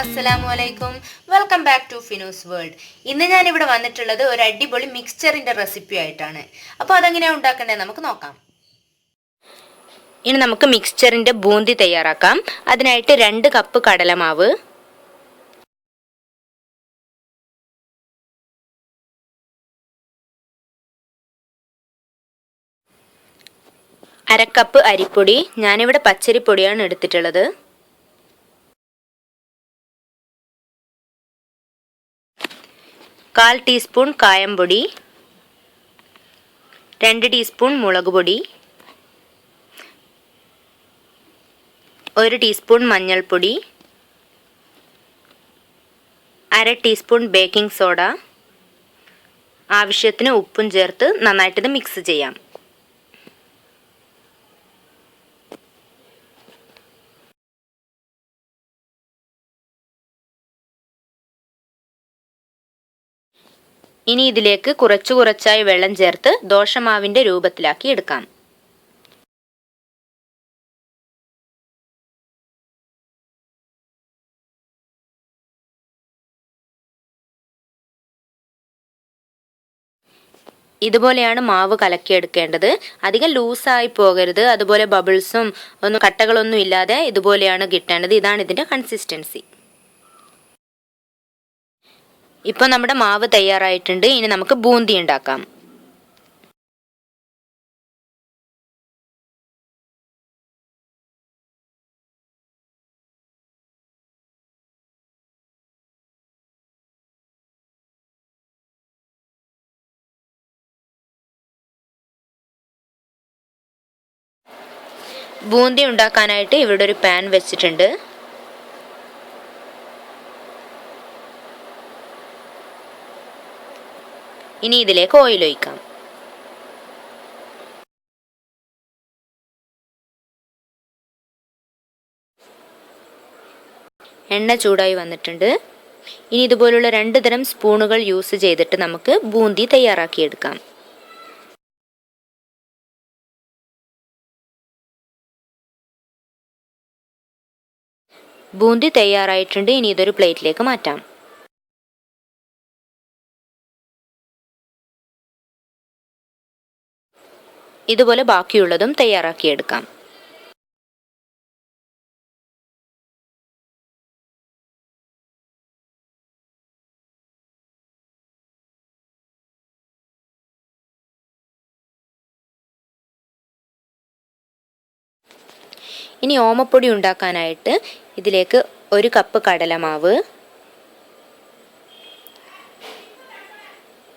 അസ്സലാമു welcome back to Finus world. ഇന്ന് ഞാൻ ഇവിടെ വന്നിട്ടുള്ളത് ഒരു അടിപൊളി മിക്സ്ചറിന്റെ റെസിപ്പി ആയിട്ടാണ്. അപ്പോൾ അതെങ്ങനെയാണ് ഉണ്ടാക്കേണ്ടത് നമുക്ക് നോക്കാം. ഇനി നമുക്ക് മിക്സ്ചറിന്റെ ബൂന്തി തയ്യാറാക്കാം. അതിനായിട്ട് 2 കപ്പ് കടലമാവ്, 1/2 കപ്പ് അരിപ്പൊടി, ഞാനിവിടെ പച്ചരിപ്പൊടിയാണ് എടുത്തിട്ടുള്ളത്, 1/4 ടീസ്പൂൺ കായംപൊടി, 2 ടീസ്പൂൺ മുളക് പൊടി, 1 ടീസ്പൂൺ മഞ്ഞൾപ്പൊടി, 1/2 ടീസ്പൂൺ ബേക്കിംഗ് സോഡ, ആവശ്യത്തിന് ഉപ്പും ചേർത്ത് നന്നായിട്ടിത് മിക്സ് ചെയ്യാം. ഇനി ഇതിലേക്ക് കുറച്ചായി വെള്ളം ചേർത്ത് ദോശമാവിന്റെ രൂപത്തിലാക്കി എടുക്കാം. ഇതുപോലെയാണ് മാവ് കലക്കിയെടുക്കേണ്ടത്. അധികം ലൂസായി പോകരുത്, അതുപോലെ ബബിൾസും കട്ടകളൊന്നും ഇല്ലാതെ ഇതുപോലെയാണ് കിട്ടേണ്ടത്. ഇതാണ് ഇതിന്റെ കൺസിസ്റ്റൻസി. ഇപ്പോൾ നമ്മുടെ മാവ് തയ്യാറായിട്ടുണ്ട്. ഇനി നമുക്ക് ബൂന്തി ഉണ്ടാക്കാം. ബൂന്തി ഉണ്ടാക്കാനായിട്ട് ഇവിടെ ഒരു പാൻ വെച്ചിട്ടുണ്ട്. ഇനി ഇതിലേക്ക് ഓയിൽ ഒഴിക്കാം. എണ്ണ ചൂടായി വന്നിട്ടുണ്ട്. ഇനി ഇതുപോലുള്ള 2 തരം സ്പൂണുകൾ യൂസ് ചെയ്തിട്ട് നമുക്ക് ബൂന്തി തയ്യാറാക്കിയെടുക്കാം. ബൂന്തി തയ്യാറായിട്ടുണ്ട്. ഇനി ഇതൊരു പ്ലേറ്റിലേക്ക് മാറ്റാം. ഇതുപോലെ ബാക്കിയുള്ളതും തയ്യാറാക്കിയെടുക്കാം. ഇനി ഓമപ്പൊടി ഉണ്ടാക്കാനായിട്ട് ഇതിലേക്ക് 1 കപ്പ് കടലമാവ്,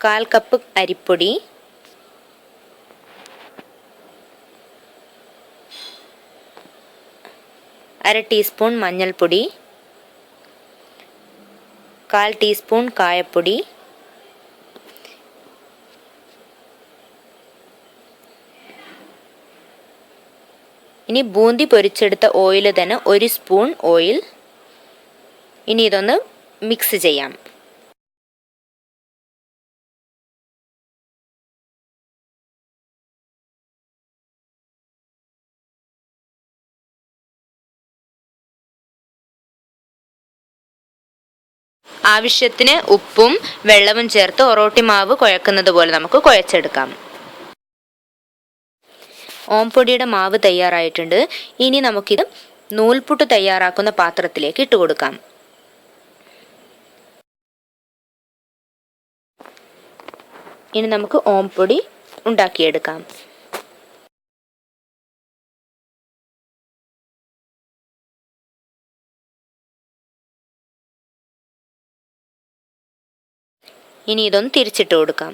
1/4 കപ്പ് അരിപ്പൊടി, 1/2 ടീസ്പൂൺ മഞ്ഞൾപ്പൊടി, 1/4 ടീസ്പൂൺ കായപ്പൊടി, ഇനി ബൂന്തി പൊരിച്ചെടുത്ത ഓയിൽ തന്നെ 1 സ്പൂൺ ഓയിൽ. ഇനി ഇതൊന്ന് മിക്സ് ചെയ്യാം. ആവശ്യത്തിന് ഉപ്പും വെള്ളവും ചേർത്ത് ഒറോട്ടി മാവ് കുഴക്കുന്നത് പോലെ നമുക്ക് കുഴച്ചെടുക്കാം. ഓംപൊടിയുടെ മാവ് തയ്യാറായിട്ടുണ്ട്. ഇനി നമുക്കിത് നൂൽപുട്ട് തയ്യാറാക്കുന്ന പാത്രത്തിലേക്ക് ഇട്ട് കൊടുക്കാം. ഇനി നമുക്ക് ഓംപൊടി ഉണ്ടാക്കിയെടുക്കാം. ഇനി ഇതൊന്ന് തിരിച്ചിട്ട് കൊടുക്കാം.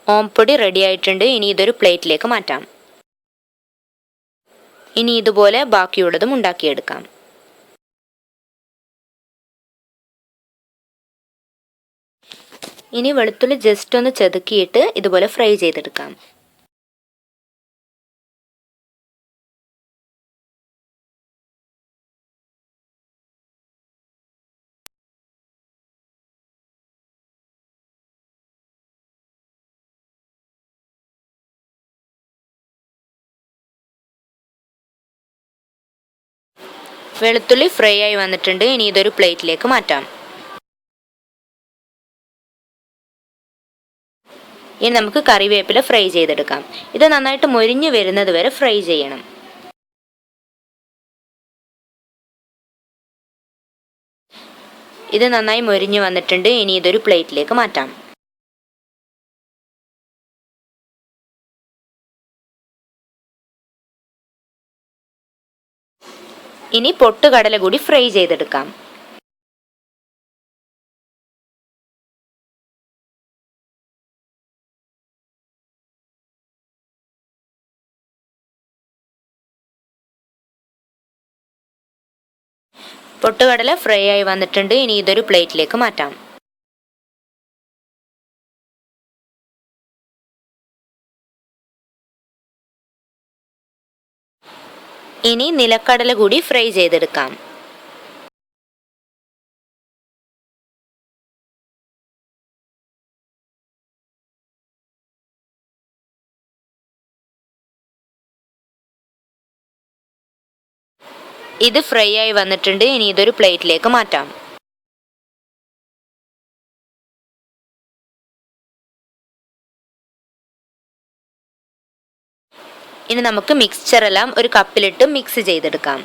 ഓംപൊടി റെഡി ആയിട്ടുണ്ട്. ഇനി ഇതൊരു പ്ലേറ്റിലേക്ക് മാറ്റാം. ഇനി ഇതുപോലെ ബാക്കിയുള്ളതും ഉണ്ടാക്കിയെടുക്കാം. ഇനി വെളുത്തുള്ളി ജസ്റ്റ് ഒന്ന് ചതുക്കിയിട്ട് ഇതുപോലെ ഫ്രൈ ചെയ്തെടുക്കാം. വെളുത്തുള്ളി ഫ്രൈ ആയി വന്നിട്ടുണ്ട്. ഇനി ഇതൊരു പ്ലേറ്റിലേക്ക് മാറ്റാം. ഇനി നമുക്ക് കറിവേപ്പില ഫ്രൈ ചെയ്തെടുക്കാം. ഇത് നന്നായിട്ട് മൊരിഞ്ഞു വരുന്നത് വരെ ഫ്രൈ ചെയ്യണം. ഇത് നന്നായി മൊരിഞ്ഞു വന്നിട്ടുണ്ട്. ഇനി ഇതൊരു പ്ലേറ്റിലേക്ക് മാറ്റാം. ഇനി പൊട്ടുകടല കൂടി ഫ്രൈ ചെയ്തെടുക്കാം. പൊട്ടുകടല ഫ്രൈ ആയി വന്നിട്ടുണ്ട്. ഇനി ഇതൊരു പ്ലേറ്റിലേക്ക് മാറ്റാം. ഇനി നിലക്കടല കൂടി ഫ്രൈ ചെയ്തെടുക്കാം. ഇത് ഫ്രൈ ആയി വന്നിട്ടുണ്ട്. ഇനി ഇതൊരു പ്ലേറ്റിലേക്ക് മാറ്റാം. ഇനി നമുക്ക് മിക്സ്ചർ എല്ലാം ഒരു കപ്പിലിട്ട് മിക്സ് ചെയ്തെടുക്കാം.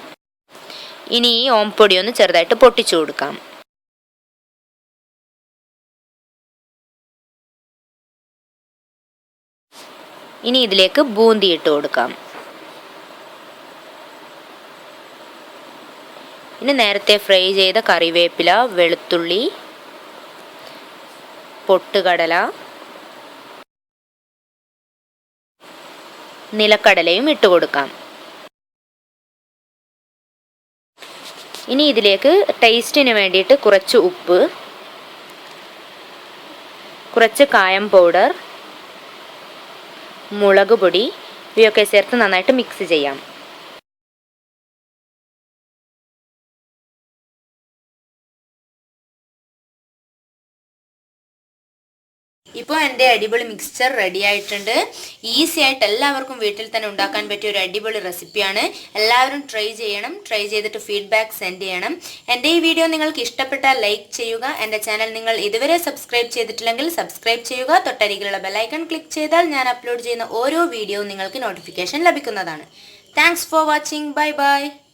ഇനി ഈ ഓംപൊടി ഒന്ന് ചെറുതായിട്ട് പൊട്ടിച്ചു കൊടുക്കാം. ഇനി ഇതിലേക്ക് ബൂന്തി ഇട്ട് കൊടുക്കാം. ഇനി നേരത്തെ ഫ്രൈ ചെയ്ത കറിവേപ്പില, വെളുത്തുള്ളി, പൊട്ടുകടല, നിലക്കടലയും ഇട്ട് കൊടുക്കാം. ഇനി ഇതിലേക്ക് ടേസ്റ്റിന് വേണ്ടിയിട്ട് കുറച്ച് ഉപ്പ്, കുറച്ച് കായം പൗഡർ, മുളക് പൊടി ഇവയൊക്കെ ചേർത്ത് നന്നായിട്ട് മിക്സ് ചെയ്യാം. ഇപ്പോൾ എൻ്റെ അടിപൊളി മിക്സ്ചർ റെഡി ആയിട്ടുണ്ട്. ഈസി ആയിട്ട് എല്ലാവർക്കും വീട്ടിൽ തന്നെ ഉണ്ടാക്കാൻ പറ്റിയ ഒരു അടിപൊളി റെസിപ്പിയാണ്. എല്ലാവരും ട്രൈ ചെയ്യണം. ട്രൈ ചെയ്തിട്ട് ഫീഡ്ബാക്ക് സെൻഡ് ചെയ്യണം. എൻ്റെ ഈ വീഡിയോ നിങ്ങൾക്ക് ഇഷ്ടപ്പെട്ടാൽ ലൈക്ക് ചെയ്യുക. എൻ്റെ ചാനൽ നിങ്ങൾ ഇതുവരെ സബ്സ്ക്രൈബ് ചെയ്തിട്ടില്ലെങ്കിൽ സബ്സ്ക്രൈബ് ചെയ്യുക. തൊട്ടരികിലുള്ള ബെല്ലൈക്കൺ ക്ലിക്ക് ചെയ്താൽ ഞാൻ അപ്ലോഡ് ചെയ്യുന്ന ഓരോ വീഡിയോയും നിങ്ങൾക്ക് നോട്ടിഫിക്കേഷൻ ലഭിക്കുന്നതാണ്. Thanks for watching. Bye bye.